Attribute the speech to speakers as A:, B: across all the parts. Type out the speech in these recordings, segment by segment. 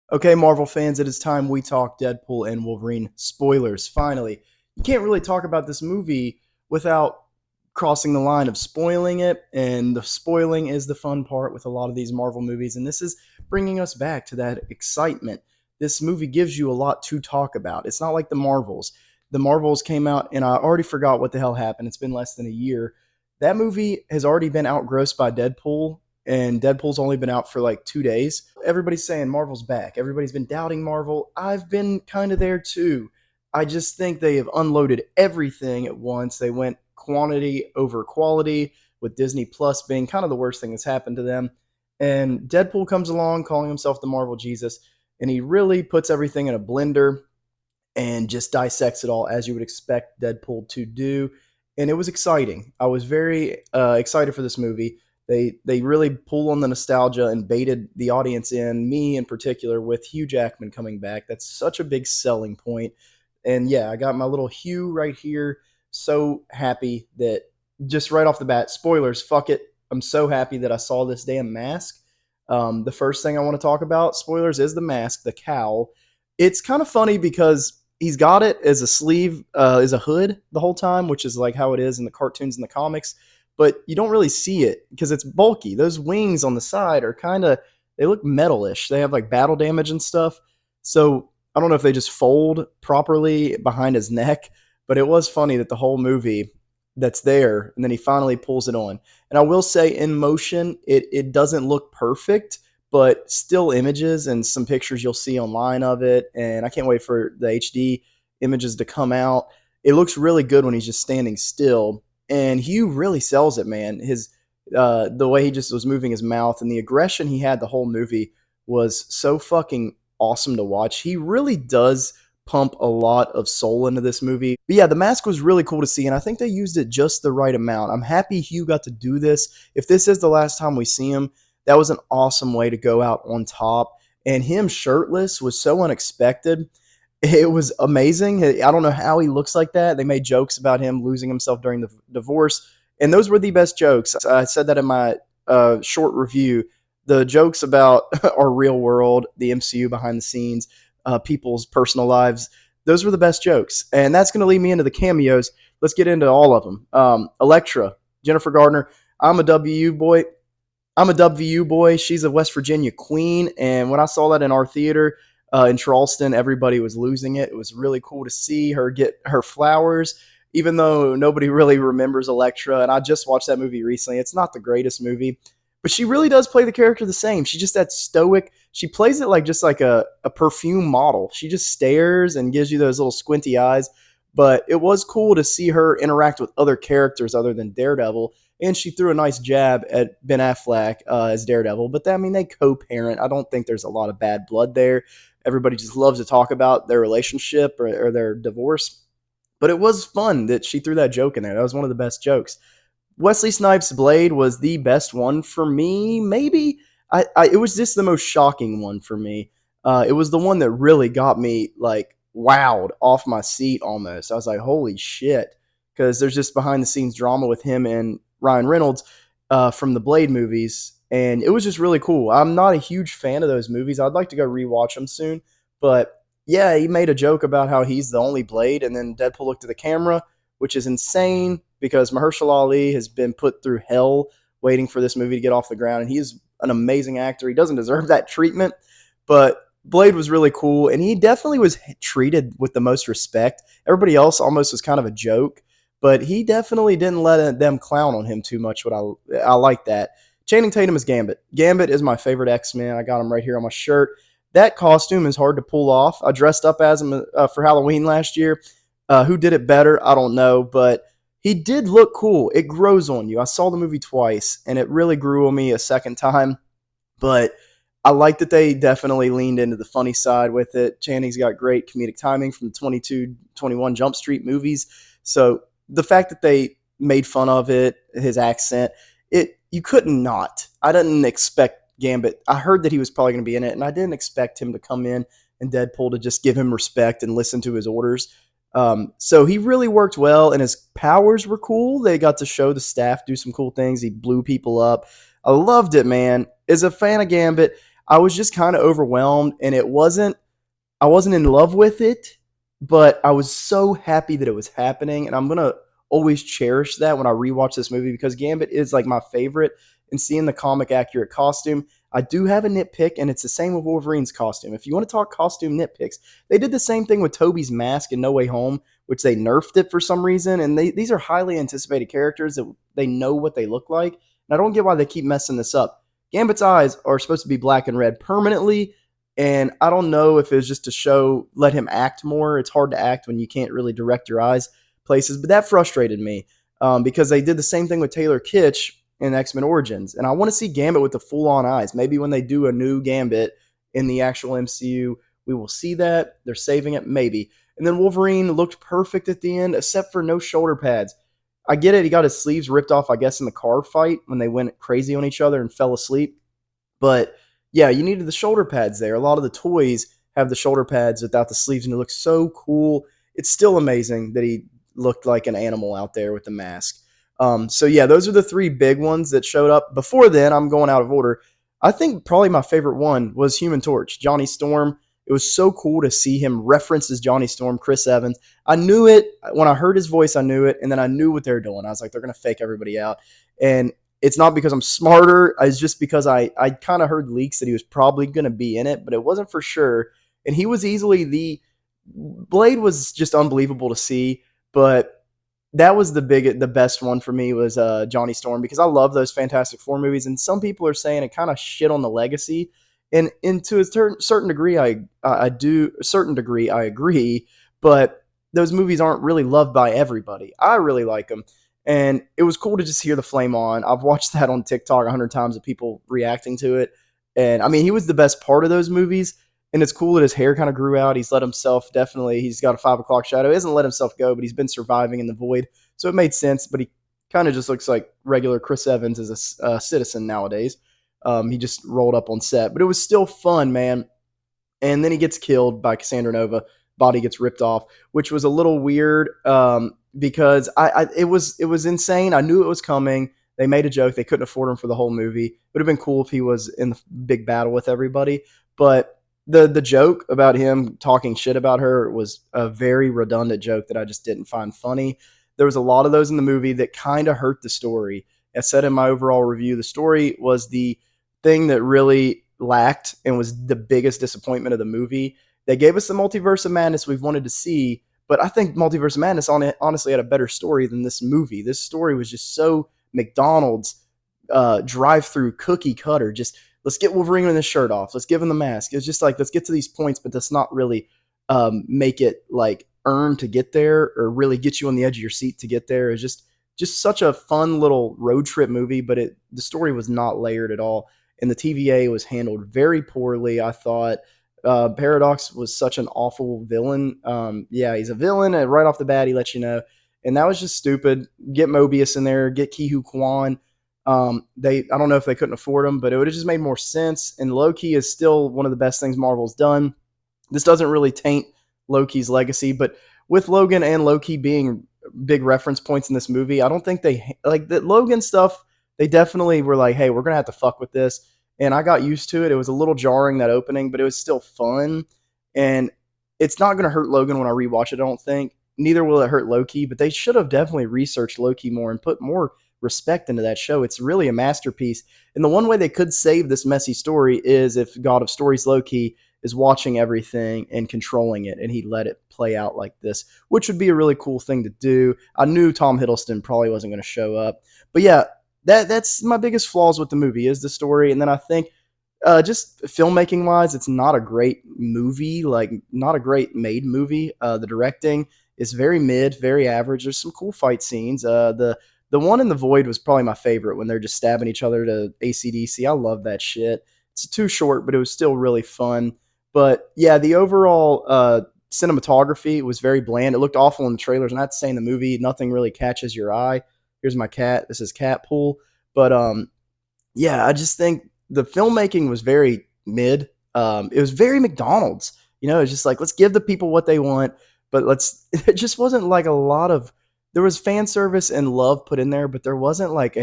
A: Okay, Marvel fans, it is time we talk Deadpool and Wolverine spoilers. Finally, you can't really talk about this movie without crossing the line of spoiling it, and the spoiling is the fun part with a lot of these Marvel movies, and this is bringing us back to that excitement. This movie gives you a lot to talk about. It's not like the Marvels. The Marvels came out, and I already forgot what the hell happened. It's been less than a year. That movie has already been outgrossed by Deadpool, and Deadpool's only been out for like 2 days. Everybody's saying Marvel's back. Everybody's been doubting Marvel. I've been kind of there too. I just think they have unloaded everything at once. They went quantity over quality, with Disney Plus being kind of the worst thing that's happened to them. And Deadpool comes along calling himself the Marvel Jesus, and he really puts everything in a blender and just dissects it all as you would expect Deadpool to do. And it was exciting. I was very excited for this movie. They really pull on the nostalgia and baited the audience in, me in particular, with Hugh Jackman coming back. That's such a big selling point. And yeah, I got my little Hugh right here. So happy that just right off the bat, spoilers, fuck it. I'm so happy that I saw this damn mask. The first thing I want to talk about, spoilers, is the mask, the cowl. It's kind of funny because he's got it as a sleeve, as a hood the whole time, which is like how it is in the cartoons and the comics, but you don't really see it because it's bulky. Those wings on the side are kind of, they look metalish. They have like battle damage and stuff. So I don't know if they just fold properly behind his neck, but it was funny that the whole movie that's there, and then he finally pulls it on. And I will say, in motion, it doesn't look perfect, but still images and some pictures you'll see online of it. And I can't wait for the HD images to come out. It looks really good when he's just standing still. And Hugh really sells it, man. His the way he just was moving his mouth and the aggression he had the whole movie was so fucking awesome to watch. He really does pump a lot of soul into this movie. But yeah, the mask was really cool to see, and I think they used it just the right amount. I'm happy Hugh got to do this. If this is the last time we see him, that was an awesome way to go out on top. And him shirtless was so unexpected. It was amazing. I don't know how he looks like that. They made jokes about him losing himself during the divorce, and those were the best jokes. I said that in my short review. The jokes about our real world, the MCU behind the scenes, people's personal lives, those were the best jokes. And that's going to lead me into the cameos. Let's get into all of them. Elektra, Jennifer Gardner. I'm a WU boy. I'm a WU boy. She's a West Virginia queen. And when I saw that in our theater in Charleston, everybody was losing it. It was really cool to see her get her flowers, even though nobody really remembers Elektra. And I just watched that movie recently. It's not the greatest movie, but she really does play the character the same. She's just that stoic. She plays it like just like a perfume model. She just stares and gives you those little squinty eyes. But it was cool to see her interact with other characters other than Daredevil. And she threw a nice jab at Ben Affleck as Daredevil. But I mean, they co-parent. I don't think there's a lot of bad blood there. Everybody just loves to talk about their relationship or their divorce. But it was fun that she threw that joke in there. That was one of the best jokes. Wesley Snipes' Blade was the best one for me. Maybe it was just the most shocking one for me. It was the one that really got me like wowed off my seat almost. I was like, holy shit, because there's just behind the scenes drama with him and Ryan Reynolds from the Blade movies, and it was just really cool. I'm not a huge fan of those movies. I'd like to go rewatch them soon, but yeah, he made a joke about how he's the only Blade, and then Deadpool looked at the camera, which is insane because Mahershala Ali has been put through hell waiting for this movie to get off the ground, and he's an amazing actor. He doesn't deserve that treatment, but Blade was really cool, and he definitely was treated with the most respect. Everybody else almost was kind of a joke, but he definitely didn't let them clown on him too much. I like that. Channing Tatum is Gambit. Gambit is my favorite X-Men. I got him right here on my shirt. That costume is hard to pull off. I dressed up as him for Halloween last year. Who did it better? I don't know, but he did look cool. It grows on you. I saw the movie twice, and it really grew on me a second time. But I like that they definitely leaned into the funny side with it. Channing's got great comedic timing from the 22, 21 Jump Street movies. So the fact that they made fun of it, his accent, you couldn't not. I didn't expect Gambit. I heard that he was probably going to be in it, and I didn't expect him to come in and Deadpool to just give him respect and listen to his orders. So he really worked well, and his powers were cool. They got to show the staff do some cool things. He blew people up. I loved it, man. As a fan of Gambit, I was just kind of overwhelmed, and I wasn't in love with it, but I was so happy that it was happening, and I'm gonna always cherish that when I rewatch this movie because Gambit is like my favorite. And seeing the comic accurate costume, I do have a nitpick, and it's the same with Wolverine's costume. If you want to talk costume nitpicks, they did the same thing with Toby's mask in No Way Home, which they nerfed it for some reason. And these are highly anticipated characters that they know what they look like. And I don't get why they keep messing this up. Gambit's eyes are supposed to be black and red permanently, and I don't know if it was just to let him act more. It's hard to act when you can't really direct your eyes places, but that frustrated me because they did the same thing with Taylor Kitsch in X-Men Origins. And I want to see Gambit with the full-on eyes. Maybe when they do a new Gambit in the actual MCU, we will see that. They're saving it, maybe. And then Wolverine looked perfect at the end, except for no shoulder pads. I get it. He got his sleeves ripped off, I guess, in the car fight when they went crazy on each other and fell asleep. But yeah, you needed the shoulder pads there. A lot of the toys have the shoulder pads without the sleeves, and it looks so cool. It's still amazing that he looked like an animal out there with the mask. So yeah, those are the three big ones that showed up. Before then, I'm going out of order. I think probably my favorite one was Human Torch, Johnny Storm. It was so cool to see him reference as Johnny Storm, Chris Evans. I knew it when I heard his voice. I knew it, and then I knew what they were doing. I was like, they're gonna fake everybody out, and it's not because I'm smarter. It's just because I kind of heard leaks that he was probably going to be in it, but it wasn't for sure. And he was easily Blade was just unbelievable to see, but that was the best one for me was Johnny Storm because I love those Fantastic Four movies, and some people are saying it kind of shit on the legacy, and to a certain degree I do a certain degree I agree, but those movies aren't really loved by everybody. I really like them. And it was cool to just hear the flame on. I've watched that on TikTok 100 times of people reacting to it. And I mean, he was the best part of those movies. And it's cool that his hair kind of grew out. He's let himself he's got a 5 o'clock shadow. He hasn't let himself go, but he's been surviving in the void. So it made sense. But he kind of just looks like regular Chris Evans as a citizen nowadays. He just rolled up on set. But it was still fun, man. And then he gets killed by Cassandra Nova. Body gets ripped off, which was a little weird because it was insane. I knew it was coming. They made a joke. They couldn't afford him for the whole movie. It would have been cool if he was in the big battle with everybody. But the joke about him talking shit about her was a very redundant joke that I just didn't find funny. There was a lot of those in the movie that kind of hurt the story. I said in my overall review, the story was the thing that really lacked and was the biggest disappointment of the movie. They gave us the Multiverse of Madness we've wanted to see, but I think Multiverse of Madness honestly had a better story than this movie. This story was just so McDonald's drive-through cookie cutter. Just let's get Wolverine with his shirt off. Let's give him the mask. It's just like let's get to these points, but let's not really make it like earn to get there or really get you on the edge of your seat to get there. It's just such a fun little road trip movie, but the story was not layered at all, and the TVA was handled very poorly, I thought. Paradox was such an awful villain. Yeah, he's a villain, and right off the bat, he lets you know. And that was just stupid. Get Mobius in there, get Ki-Hu Kwan. I don't know if they couldn't afford him, but it would have just made more sense. And Loki is still one of the best things Marvel's done. This doesn't really taint Loki's legacy, but with Logan and Loki being big reference points in this movie, I don't think they like the Logan stuff. They definitely were like, hey, we're gonna have to fuck with this. And I got used to it. It was a little jarring, that opening, but it was still fun. And it's not going to hurt Logan when I rewatch it, I don't think. Neither will it hurt Loki, but they should have definitely researched Loki more and put more respect into that show. It's really a masterpiece. And the one way they could save this messy story is if God of Stories Loki is watching everything and controlling it, and he let it play out like this, which would be a really cool thing to do. I knew Tom Hiddleston probably wasn't going to show up. But yeah, that's my biggest flaws with the movie is the story. And then I think just filmmaking wise, it's not a great movie, like not a great made movie. The directing is very mid, very average. There's some cool fight scenes. The one in the void was probably my favorite when they're just stabbing each other to AC/DC. I love that shit. It's too short, but it was still really fun. But yeah, the overall cinematography was very bland. It looked awful in the trailers. And I have to say in the movie, nothing really catches your eye. Here's my cat. This is Cat Pool. But yeah, I just think the filmmaking was very mid. It was very McDonald's. You know, it's just like, let's give the people what they want, but it just wasn't like a lot of, there was fan service and love put in there, but there wasn't like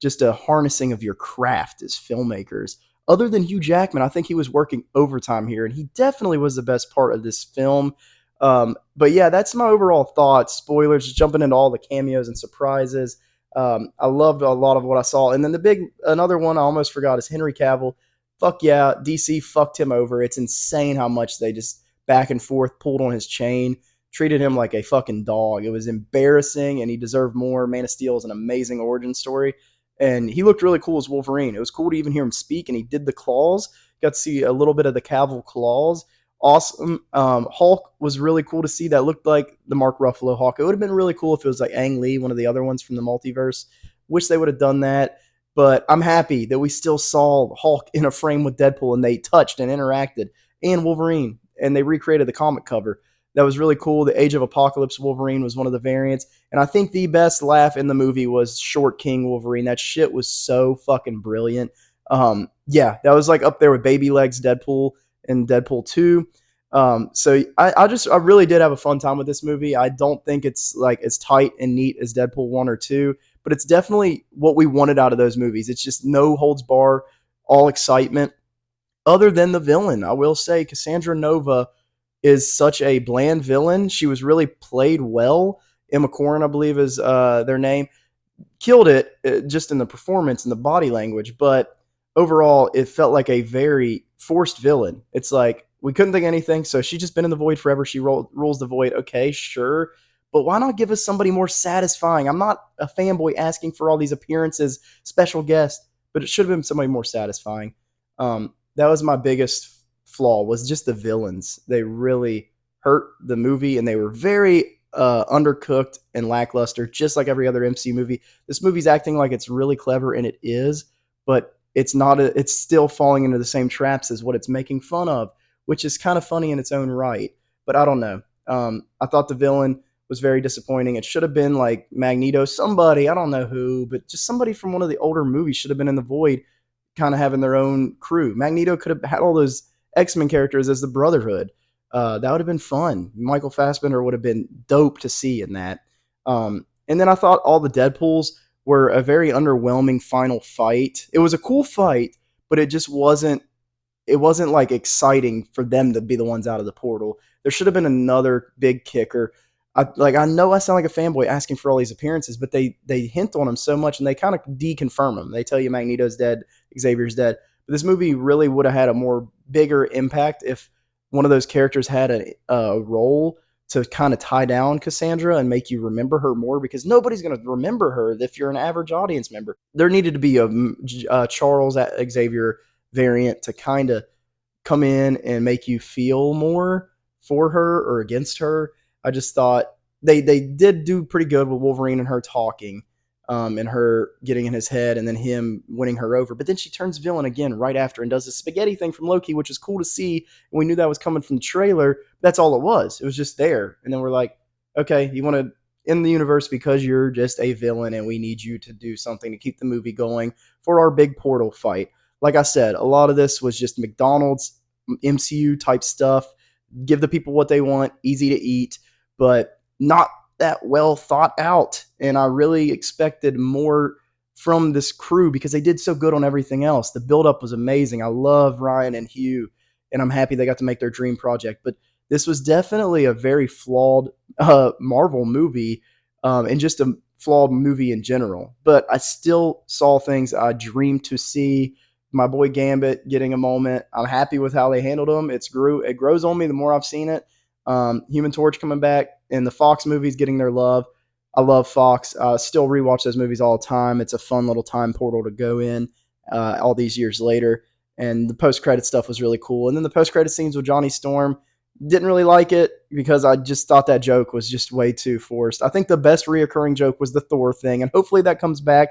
A: just a harnessing of your craft as filmmakers. other than Hugh Jackman, I think he was working overtime here, and he definitely was the best part of this film. But yeah, that's my overall thoughts. Spoilers, just jumping into all the cameos and surprises. I loved a lot of what I saw. And then another one I almost forgot is Henry Cavill. Fuck yeah, DC fucked him over. It's insane how much they just back and forth pulled on his chain, treated him like a fucking dog. It was embarrassing, and he deserved more. Man of Steel is an amazing origin story, and he looked really cool as Wolverine. It was cool to even hear him speak, and he did the claws. Got to see a little bit of the Cavill claws. Awesome. Hulk was really cool to see. That looked like the Mark Ruffalo Hulk. It would have been really cool if it was like Ang Lee, one of the other ones from the multiverse. Wish they would have done that. But I'm happy that we still saw Hulk in a frame with Deadpool, and they touched and interacted, and Wolverine, and they recreated the comic cover. That was really cool. The Age of Apocalypse Wolverine was one of the variants. And I think the best laugh in the movie was Short King Wolverine. That shit was so fucking brilliant. Yeah, that was like up there with Baby Legs Deadpool and Deadpool 2. I really did have a fun time with this movie. I don't think it's like as tight and neat as Deadpool 1 or 2, but it's definitely what we wanted out of those movies. It's just no holds bar, all excitement. Other than the villain, I will say Cassandra Nova is such a bland villain. She was really played well. Emma Corrin, I believe, is their name. Killed it just in the performance and the body language, but overall, it felt like a very forced villain. It's like we couldn't think of anything, so she's just been in the void forever. She rules the void. Okay, sure, but why not give us somebody more satisfying? I'm not a fanboy asking for all these appearances, special guests, but it should have been somebody more satisfying. That was my biggest flaw, was just the villains. They really hurt the movie, and they were very undercooked and lackluster, just like every other MCU movie. This movie's acting like it's really clever, and it is, but it's not. It's still falling into the same traps as what it's making fun of, which is kind of funny in its own right. But I don't know. I thought the villain was very disappointing. It should have been like Magneto, somebody, I don't know who, but just somebody from one of the older movies should have been in the void, kind of having their own crew. Magneto could have had all those X-Men characters as the Brotherhood. That would have been fun. Michael Fassbender would have been dope to see in that. And then I thought all the Deadpools were a very underwhelming final fight. It was a cool fight, but it just wasn't. It wasn't like exciting for them to be the ones out of the portal. There should have been another big kicker. I know I sound like a fanboy asking for all these appearances, but they hint on them so much, and they kind of deconfirm them. They tell you Magneto's dead, Xavier's dead. But this movie really would have had a more bigger impact if one of those characters had a role to kind of tie down Cassandra and make you remember her more, because nobody's going to remember her if you're an average audience member. There needed to be a Charles Xavier variant to kind of come in and make you feel more for her or against her. I just thought they did do pretty good with Wolverine and her talking, and her getting in his head, and then him winning her over. But then she turns villain again right after and does the spaghetti thing from Loki, which is cool to see. And we knew that was coming from the trailer. That's all it was. It was just there. And then we're like, okay, you want to end the universe because you're just a villain, and we need you to do something to keep the movie going for our big portal fight. Like I said, a lot of this was just McDonald's MCU type stuff. Give the people what they want, easy to eat, but not that well thought out. And I really expected more from this crew because they did so good on everything else. The buildup was amazing. I love Ryan and Hugh, and I'm happy they got to make their dream project. But this was definitely a very flawed Marvel movie, and just a flawed movie in general. But I still saw things I dreamed to see. My boy Gambit getting a moment. I'm happy with how they handled him. It grows on me the more I've seen it. Human Torch coming back, and the Fox movies getting their love. I love Fox. Still rewatch those movies all the time. It's a fun little time portal to go in all these years later. And the post-credit stuff was really cool. And then the post-credit scenes with Johnny Storm, didn't really like it because I just thought that joke was just way too forced. I think the best reoccurring joke was the Thor thing, and hopefully that comes back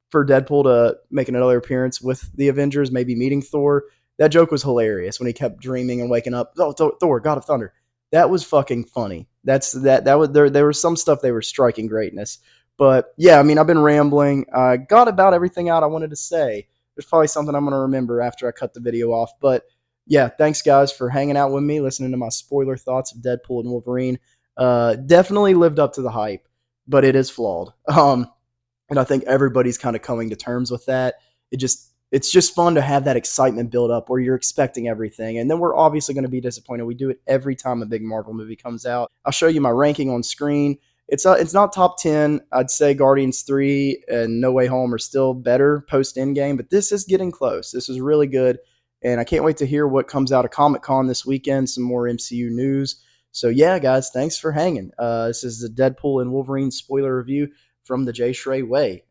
A: for Deadpool to make another appearance with the Avengers, maybe meeting Thor. That joke was hilarious when he kept dreaming and waking up. Oh, Thor, God of Thunder. That was fucking funny. That was there was some stuff they were striking greatness. But yeah, I mean, I've been rambling. I got about everything out I wanted to say. There's probably something I'm going to remember after I cut the video off. But yeah, thanks guys for hanging out with me, listening to my spoiler thoughts of Deadpool and Wolverine. Definitely lived up to the hype, but it is flawed. And I think everybody's kind of coming to terms with that. It just it's just fun to have that excitement build up where you're expecting everything. And then we're obviously going to be disappointed. We do it every time a big Marvel movie comes out. I'll show you my ranking on screen. It's not top 10. I'd say Guardians 3 and No Way Home are still better post Endgame, but this is getting close. This is really good. And I can't wait to hear what comes out of Comic-Con this weekend, some more MCU news. So yeah, guys, thanks for hanging. This is the Deadpool and Wolverine spoiler review from the Jay Shrey way.